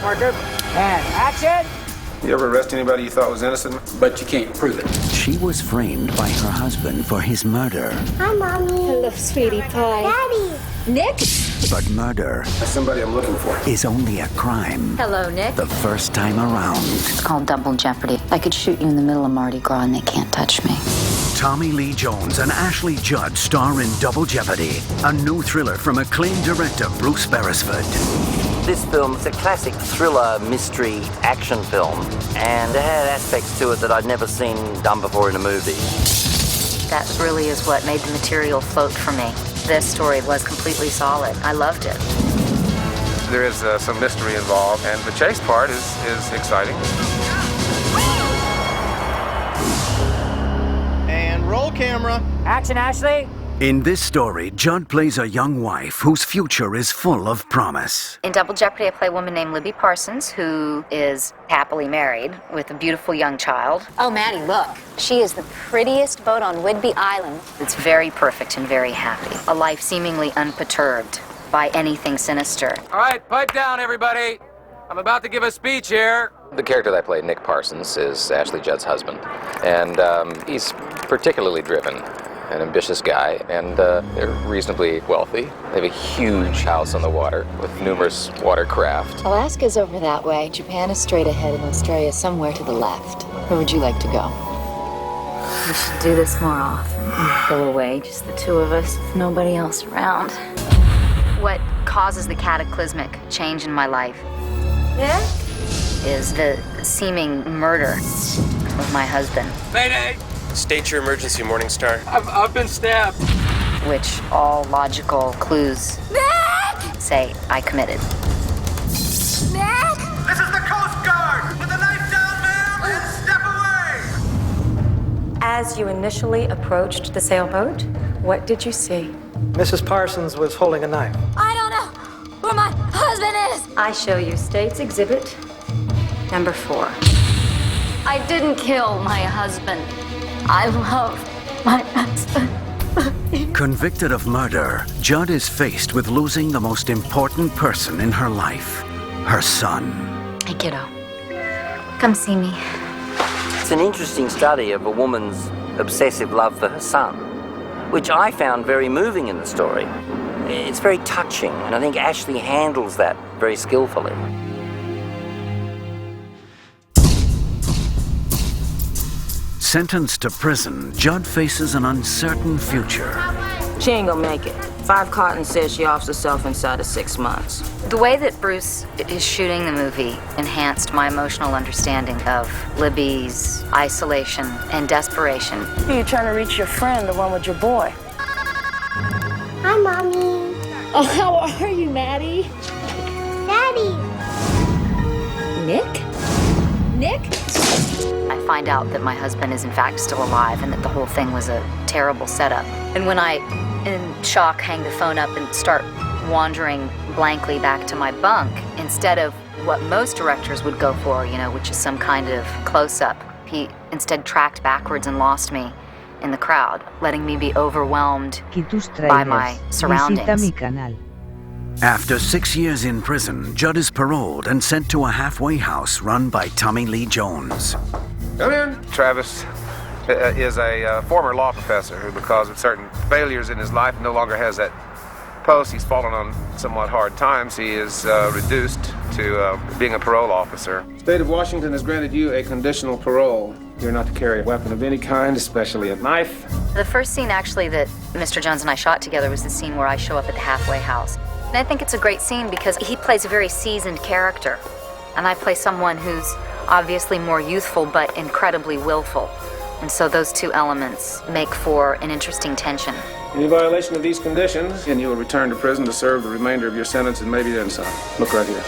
Marker. And action! You ever arrest anybody you thought was innocent? But you can't prove it. She was framed by her husband for his murder. Hi, Mommy. Hello, sweetie pie. Daddy. Nick? But murder That's somebody I'm looking for. is only a crime Hello, Nick. the first time around. It's called double jeopardy. I could shoot you in the middle of Mardi Gras and they can't touch me. Tommy Lee Jones and Ashley Judd star in Double Jeopardy, a new thriller from acclaimed director Bruce Beresford. This film is a classic thriller, mystery, action film, and it had aspects to it that I'd never seen done before in a movie. That really is what made the material float for me. This story was completely solid. I loved it. There is some mystery involved, and the chase part is exciting. And roll camera. Action, Ashley! In this story, Judd plays a young wife whose future is full of promise. In Double Jeopardy, I play a woman named Libby Parsons, who is happily married with a beautiful young child. Oh, Maddie, look. She is the prettiest boat on Whidbey Island. It's very perfect and very happy. A life seemingly unperturbed by anything sinister. All right, pipe down, everybody. I'm about to give a speech here. The character that I play, Nick Parsons, is Ashley Judd's husband. And he's particularly driven. An ambitious guy, and they're reasonably wealthy. They have a huge house on the water with numerous watercraft. Alaska's over that way. Japan is straight ahead, and Australia somewhere to the left. Where would you like to go? We should do this more often. Go away, just the two of us, with nobody else around. What causes the cataclysmic change in my life is the seeming murder of my husband. Mayday! State your emergency, Morningstar. I've been stabbed. Which all logical clues say I committed. This is the Coast Guard! Put the knife down, ma'am, and step away! As you initially approached the sailboat, what did you see? Mrs. Parsons was holding a knife. I don't know where my husband is. I show you State's Exhibit number 4. I didn't kill my husband. I love my husband. Convicted of murder, Judd is faced with losing the most important person in her life, her son. Hey, kiddo. Come see me. It's an interesting study of a woman's obsessive love for her son, which I found very moving in the story. It's very touching, and I think Ashley handles that very skillfully. Sentenced to prison, Judd faces an uncertain future. She ain't gonna make it. 5 Cotton says she offs herself inside of 6 months. The way that Bruce is shooting the movie enhanced my emotional understanding of Libby's isolation and desperation. You're trying to reach your friend, the one with your boy. Hi, Mommy. Oh, how are you, Maddie? Daddy. Nick? Nick? I find out that my husband is in fact still alive and that the whole thing was a terrible setup. And when I, in shock, hang the phone up and start wandering blankly back to my bunk, instead of what most directors would go for, which is some kind of close-up, he instead tracked backwards and lost me in the crowd, letting me be overwhelmed by my surroundings. After 6 years in prison, Judd is paroled and sent to a halfway house run by Tommy Lee Jones. Come in. Travis is a former law professor who, because of certain failures in his life, no longer has that post. He's fallen on somewhat hard times. He is reduced to being a parole officer. The state of Washington has granted you a conditional parole. You're not to carry a weapon of any kind, especially a knife. The first scene, actually, that Mr. Jones and I shot together was the scene where I show up at the halfway house. And I think it's a great scene because he plays a very seasoned character, and I play someone who's obviously more youthful but incredibly willful. And so those two elements make for an interesting tension. In violation of these conditions, and you will return to prison to serve the remainder of your sentence and maybe then some. Look right here.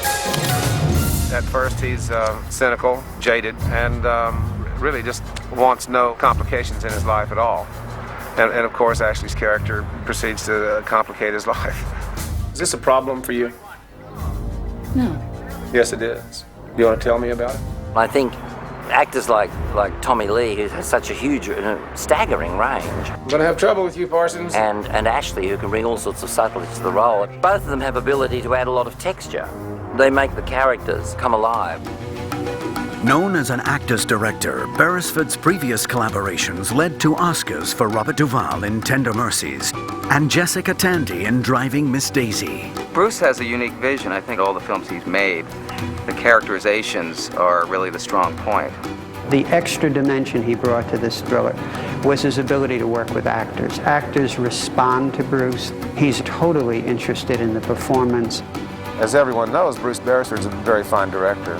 At first, he's cynical, jaded, and really just wants no complications in his life at all. And of course, Ashley's character proceeds to complicate his life. Is this a problem for you? No. Yes, it is. You want to tell me about it? I think actors like Tommy Lee, who has such a huge, staggering range. I'm going to have trouble with you, Parsons. And Ashley, who can bring all sorts of subtleties to the role. Both of them have ability to add a lot of texture. They make the characters come alive. Known as an actor's director, Beresford's previous collaborations led to Oscars for Robert Duvall in Tender Mercies and Jessica Tandy in Driving Miss Daisy. Bruce has a unique vision. I think all the films he's made, the characterizations are really the strong point. The extra dimension he brought to this thriller was his ability to work with actors. Actors respond to Bruce. He's totally interested in the performance. As everyone knows, Bruce Beresford's a very fine director.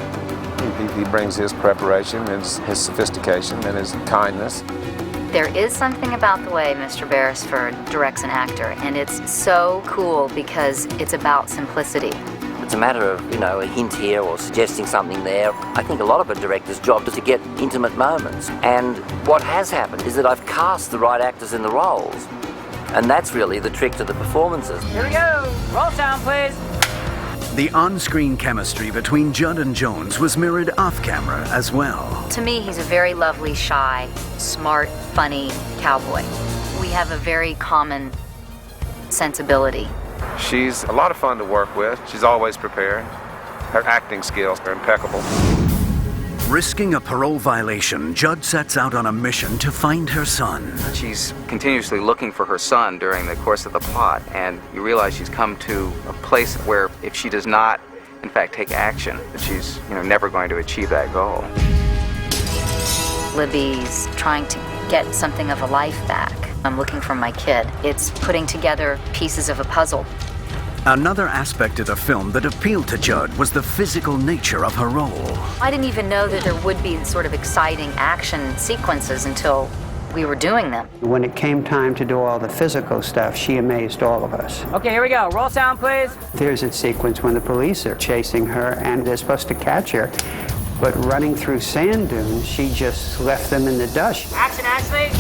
He brings his preparation, his sophistication, and his kindness. There is something about the way Mr. Beresford directs an actor, and it's so cool because it's about simplicity. It's a matter of, a hint here or suggesting something there. I think a lot of a director's job is to get intimate moments. And what has happened is that I've cast the right actors in the roles. And that's really the trick to the performances. Here we go. Roll sound, please. The on-screen chemistry between Judd and Jones was mirrored off-camera as well. To me, he's a very lovely, shy, smart, funny cowboy. We have a very common sensibility. She's a lot of fun to work with. She's always prepared. Her acting skills are impeccable. Risking a parole violation, Judd sets out on a mission to find her son. She's continuously looking for her son during the course of the plot, and you realize she's come to a place where if she does not, in fact, take action, that she's never going to achieve that goal. Libby's trying to get something of a life back. I'm looking for my kid. It's putting together pieces of a puzzle. Another aspect of the film that appealed to Judd was the physical nature of her role. I didn't even know that there would be sort of exciting action sequences until we were doing them. When it came time to do all the physical stuff, she amazed all of us. Okay, here we go. Roll sound, please. There's a sequence when the police are chasing her and they're supposed to catch her. But running through sand dunes, she just left them in the dust. Action, Ashley.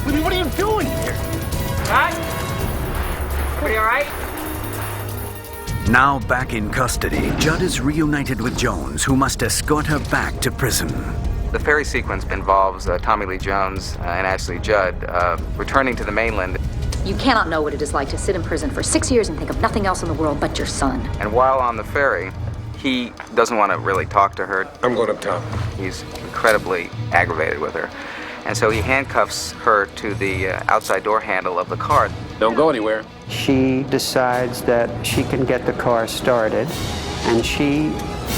What are you doing here? Right? Pretty all right? Now back in custody, Judd is reunited with Jones, who must escort her back to prison. The ferry sequence involves Tommy Lee Jones and Ashley Judd returning to the mainland. You cannot know what it is like to sit in prison for 6 years and think of nothing else in the world but your son. And while on the ferry, he doesn't want to really talk to her. I'm going up top. He's incredibly aggravated with her. And so he handcuffs her to the outside door handle of the car. Don't go anywhere. She decides that she can get the car started, and she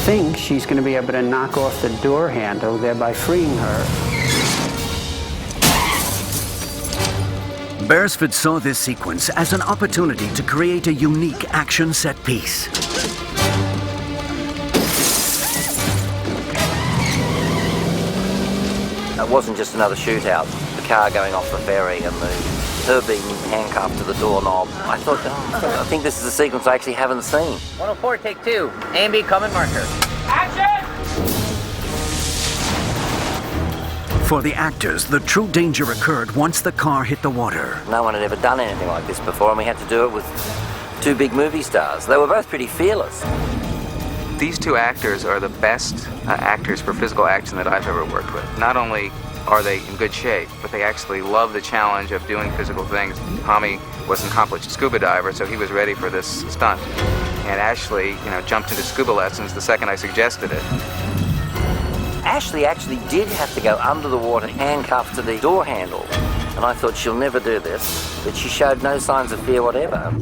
thinks she's going to be able to knock off the door handle, thereby freeing her. Beresford saw this sequence as an opportunity to create a unique action set piece. It wasn't just another shootout. The car going off the ferry and her being handcuffed to the doorknob. I thought, I think this is a sequence I actually haven't seen. 104, take 2. A and B, common marker. Action! For the actors, the true danger occurred once the car hit the water. No one had ever done anything like this before, and we had to do it with two big movie stars. They were both pretty fearless. These two actors are the best actors for physical action that I've ever worked with. Not only are they in good shape, but they actually love the challenge of doing physical things. Tommy was an accomplished scuba diver, so he was ready for this stunt. And Ashley, jumped into scuba lessons the second I suggested it. Ashley actually did have to go under the water, handcuffed to the door handle. And I thought, she'll never do this, but she showed no signs of fear whatever.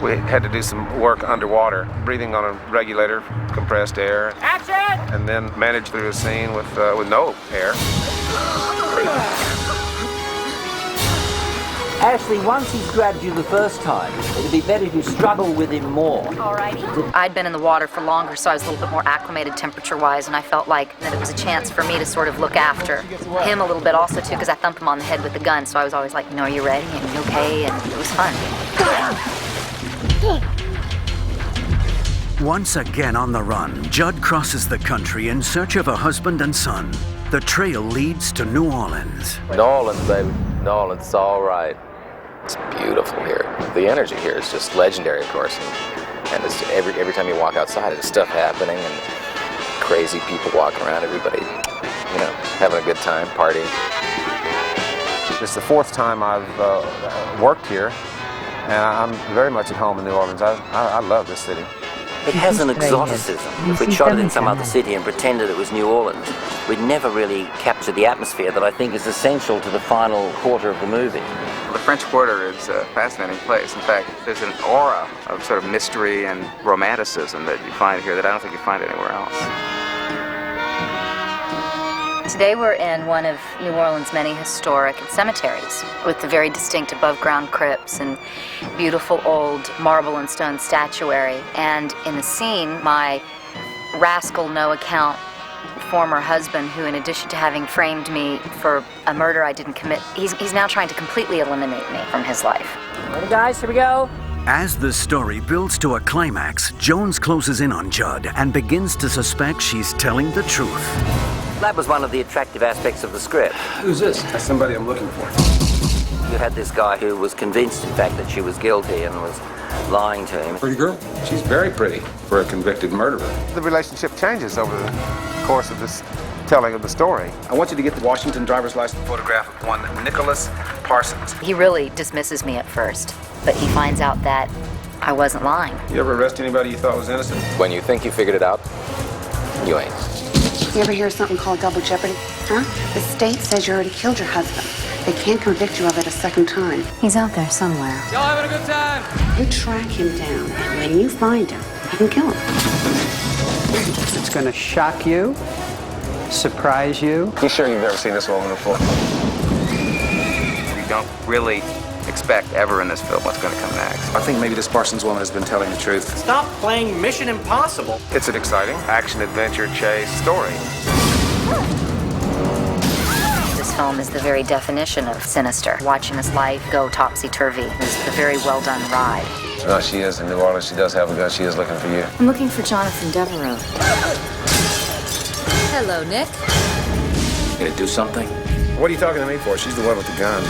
We had to do some work underwater, breathing on a regulator, compressed air. Action! And then manage through a scene with no air. Ashley, once he's grabbed you the first time, it'd be better if you struggle with him more. Alrighty. I'd been in the water for longer, so I was a little bit more acclimated temperature-wise, and I felt like that it was a chance for me to sort of look after him a little bit also, too, because I thumped him on the head with the gun, so I was always like, are you ready? And you okay? And it was fun. Once again on the run, Judd crosses the country in search of a husband and son. The trail leads to New Orleans. New Orleans, baby. New Orleans, it's all right. It's beautiful here. The energy here is just legendary, of course. And it's every time you walk outside, there's stuff happening and crazy people walking around, everybody, you know, having a good time, partying. This is the fourth time I've worked here, and I'm very much at home in New Orleans. I love this city. It has an exoticism. If we'd shot it in some other city and pretended it was New Orleans, we'd never really capture the atmosphere that I think is essential to the final quarter of the movie. The French Quarter is a fascinating place. In fact, there's an aura of sort of mystery and romanticism that you find here that I don't think you find anywhere else. Today we're in one of New Orleans' many historic cemeteries with the very distinct above-ground crypts and beautiful old marble and stone statuary. And in the scene, my rascal no-account former husband, who in addition to having framed me for a murder I didn't commit, he's now trying to completely eliminate me from his life. Ready, guys? Here we go. As the story builds to a climax, Jones closes in on Judd and begins to suspect she's telling the truth. That was one of the attractive aspects of the script. Who's this? That's somebody I'm looking for. You had this guy who was convinced, in fact, that she was guilty and was lying to him. Pretty girl? She's very pretty for a convicted murderer. The relationship changes over the course of this telling of the story. I want you to get the Washington driver's license photograph of one Nicholas Parsons. He really dismisses me at first, but he finds out that I wasn't lying. You ever arrest anybody you thought was innocent? When you think you figured it out, you ain't. You ever hear something called double jeopardy? Huh? The state says you already killed your husband. They can't convict you of it a second time. He's out there somewhere. Y'all having a good time? You track him down, and when you find him, you can kill him. It's going to shock you, surprise you. You sure you've never seen this woman before? You don't really expect ever in this film what's going to come next. I think maybe this Parsons woman has been telling the truth. Stop playing Mission Impossible. It's an exciting action-adventure chase story. This film is the very definition of sinister. Watching this life go topsy-turvy is a very well-done ride. Well, she is in New Orleans. She does have a gun. She is looking for you. I'm looking for Jonathan Devereaux. Hello, Nick. Gonna do something? What are you talking to me for? She's the one with the gun.